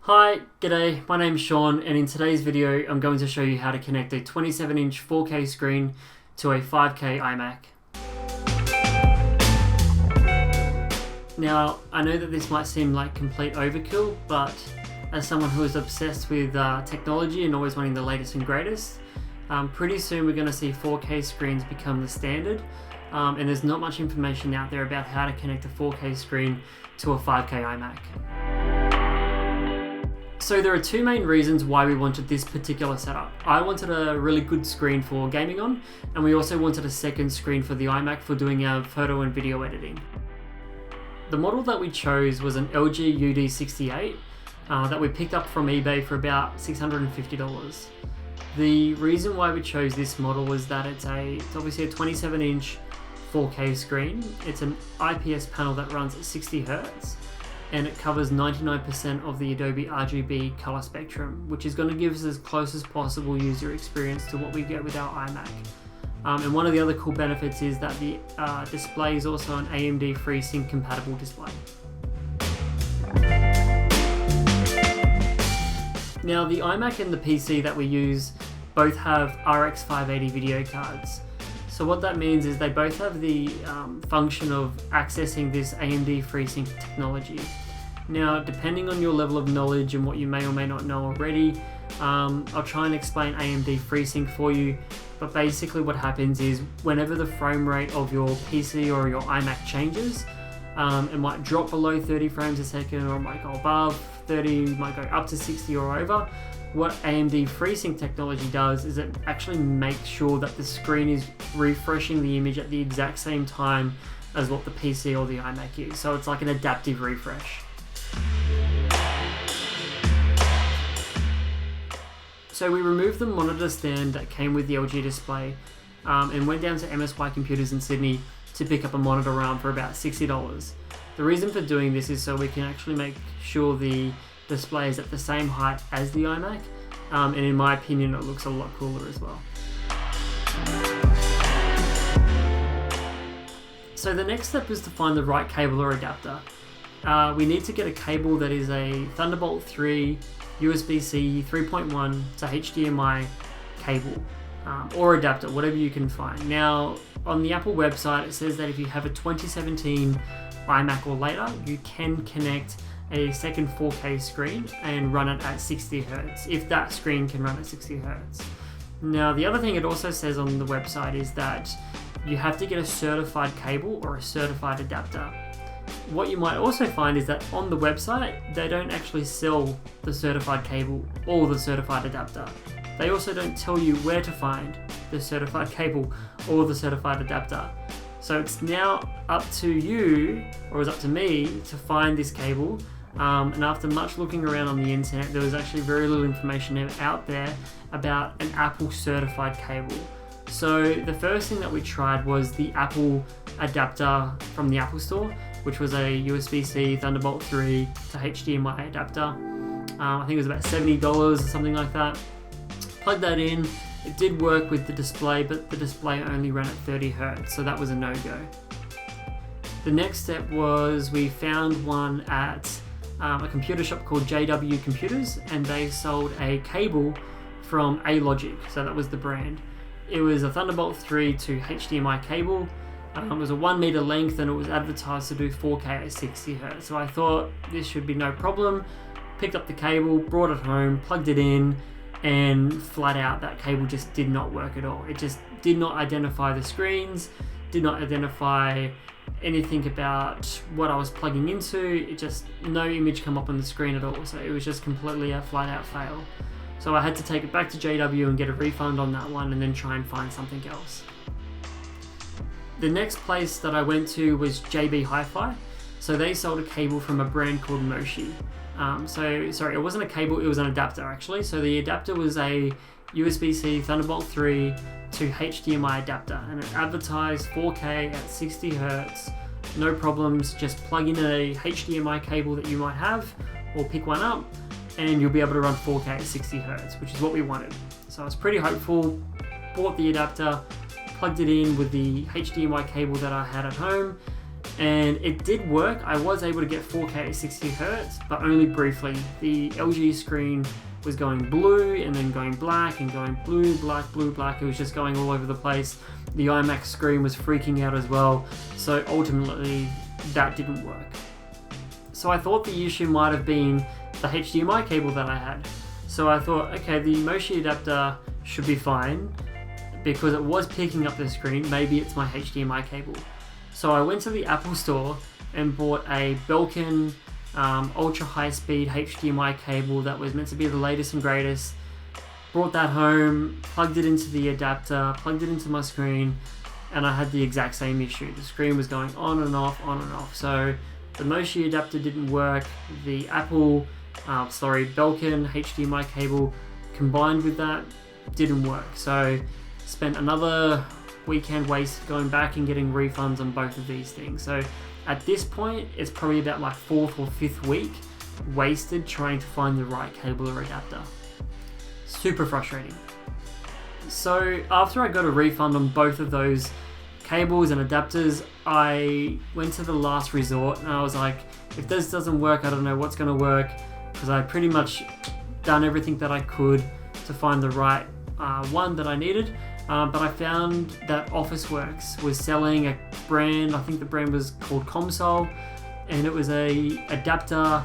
Hi, g'day, my name's Sean, and in today's video I'm going to show you how to connect a 27-inch 4K screen to a 5K iMac. Now, I know that this might seem like complete overkill, but as someone who is obsessed with technology and always wanting the latest and greatest, pretty soon we're going to see 4K screens become the standard, and there's not much information out there about how to connect a 4K screen to a 5K iMac. So there are two main reasons why we wanted this particular setup. I wanted a really good screen for gaming on, and we also wanted a second screen for the iMac for doing our photo and video editing. The model that we chose was an LG UD68 that we picked up from eBay for about $650. The reason why we chose this model was that it's obviously a 27-inch 4K screen. It's an IPS panel that runs at 60 Hz. And it covers 99% of the Adobe RGB color spectrum, which is going to give us as close as possible user experience to what we get with our iMac. And one of the other cool benefits is that the display is also an AMD Freesync compatible display. Now, the iMac and the PC that we use both have RX 580 video cards. So what that means is they both have the function of accessing this AMD FreeSync technology. Now, depending on your level of knowledge and what you may or may not know already, I'll try and explain AMD FreeSync for you. But basically what happens is whenever the frame rate of your PC or your iMac changes, it might drop below 30 frames a second, or it might go above 30, it might go up to 60 or over. What AMD FreeSync technology does is it actually makes sure that the screen is refreshing the image at the exact same time as what the PC or the iMac is. So it's like an adaptive refresh. So we removed the monitor stand that came with the LG display and went down to MSY Computers in Sydney to pick up a monitor arm for about $60. The reason for doing this is so we can actually make sure the display is at the same height as the iMac, and in my opinion it looks a lot cooler as well. So the next step is to find the right cable or adapter. We need to get a cable that is a Thunderbolt 3, USB-C 3.1 to HDMI cable, or adapter, whatever you can find. Now, on the Apple website it says that if you have a 2017 iMac or later, you can connect a second 4K screen and run it at 60 Hz, if that screen can run at 60 Hz. Now, the other thing it also says on the website is that you have to get a certified cable or a certified adapter. What you might also find is that on the website, they don't actually sell the certified cable or the certified adapter. They also don't tell you where to find the certified cable or the certified adapter. So it's now up to you, or it's up to me, to find this cable. And after much looking around on the internet, there was actually very little information out there about an Apple certified cable. So the first thing that we tried was the Apple adapter from the Apple Store, which was a USB-C Thunderbolt 3 to HDMI adapter. I think it was about $70 or something like that. Plugged that in. It did work with the display, but the display only ran at 30 Hz, so that was a no-go. The next step was we found one at a computer shop called JW Computers, and they sold a cable from A-Logic, so that was the brand. It was a Thunderbolt 3 to HDMI cable. It was a 1 meter length, and it was advertised to do 4K at 60 Hz. So I thought this should be no problem. Picked up the cable, brought it home, plugged it in, and flat out that cable just did not work at all. It just did not identify the screens, did not identify anything about what I was plugging into. It just, no image come up on the screen at all. So it was just completely a flat out fail. So I had to take it back to JW and get a refund on that one, and then try and find something else. The next place that I went to was JB Hi-Fi. So they sold a cable from a brand called Moshi. Sorry, it wasn't a cable, it was an adapter actually. So the adapter was a USB-C Thunderbolt 3 to HDMI adapter, and it advertised 4K at 60 Hz, no problems. Just plug in a HDMI cable that you might have, or pick one up, and you'll be able to run 4K at 60 Hz, which is what we wanted. So I was pretty hopeful, bought the adapter, plugged it in with the HDMI cable that I had at home, and it did work. I was able to get 4K at 60 Hz, but only briefly. The LG screen was going blue and then going black and going blue, black, blue, black. It was just going all over the place. The iMac screen was freaking out as well. So ultimately that didn't work. So I thought the issue might have been the HDMI cable that I had. So I thought, okay, the Moshi adapter should be fine because it was picking up the screen. Maybe it's my HDMI cable. So I went to the Apple store and bought a Belkin ultra high speed HDMI cable that was meant to be the latest and greatest. Brought that home, plugged it into the adapter, plugged it into my screen, and I had the exact same issue. The screen was going on and off, on and off. So the Moshi adapter didn't work. The Belkin HDMI cable combined with that didn't work. So spent another weekend waste going back and getting refunds on both of these things. So at this point, it's probably about my 4th or 5th week wasted trying to find the right cable or adapter. Super frustrating. So after I got a refund on both of those cables and adapters, I went to the last resort and I was like, if this doesn't work, I don't know what's going to work, because I pretty much done everything that I could to find the right one that I needed. But I found that Officeworks was selling a brand, I think the brand was called Comsol, and it was a adapter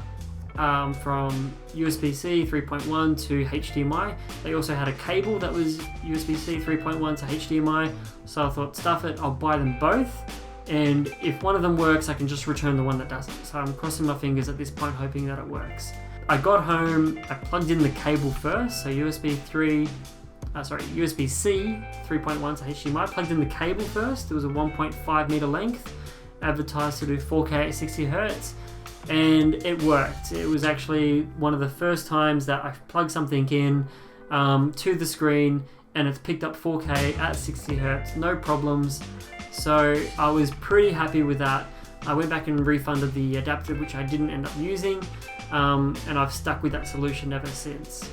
from USB-C 3.1 to HDMI. They also had a cable that was USB-C 3.1 to HDMI. So I thought, stuff it, I'll buy them both. And if one of them works, I can just return the one that doesn't. So I'm crossing my fingers at this point, hoping that it works. I got home, I plugged in the cable first, so USB-C 3.1 to HDMI. Plugged in the cable first. It was a 1.5 meter length, advertised to do 4K at 60 Hz, and it worked. It was actually one of the first times that I plugged something in to the screen and it's picked up 4K at 60 Hz, no problems. So I was pretty happy with that. I went back and refunded the adapter, which I didn't end up using, and I've stuck with that solution ever since.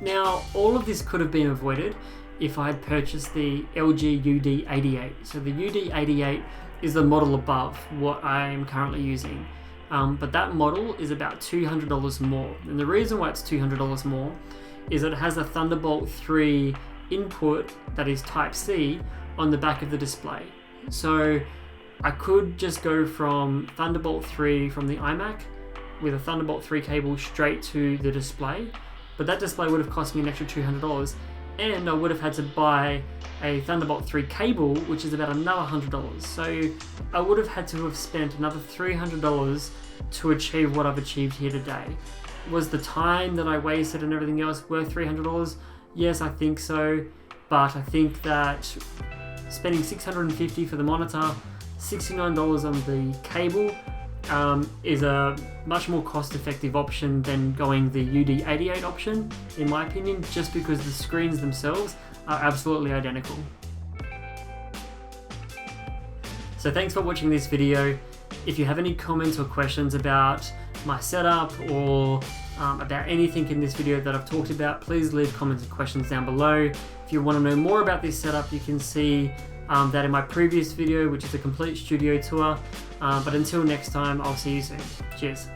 Now, all of this could have been avoided if I had purchased the LG UD88. So the UD88 is the model above what I am currently using. But that model is about $200 more. And the reason why it's $200 more is it has a Thunderbolt 3 input that is Type-C on the back of the display. So I could just go from Thunderbolt 3 from the iMac with a Thunderbolt 3 cable straight to the display, but that display would have cost me an extra $200, and I would have had to buy a Thunderbolt 3 cable, which is about another $100. So I would have had to have spent another $300 to achieve what I've achieved here today. Was the time that I wasted and everything else worth $300? Yes, I think so, but I think that spending $650 for the monitor, $69 on the cable, is a much more cost-effective option than going the UD88 option, in my opinion, just because the screens themselves are absolutely identical. So thanks for watching this video. If you have any comments or questions about my setup or about anything in this video that I've talked about, please leave comments and questions down below. If you want to know more about this setup, you can see that in my previous video, which is a complete studio tour. But until next time, I'll see you soon. Cheers.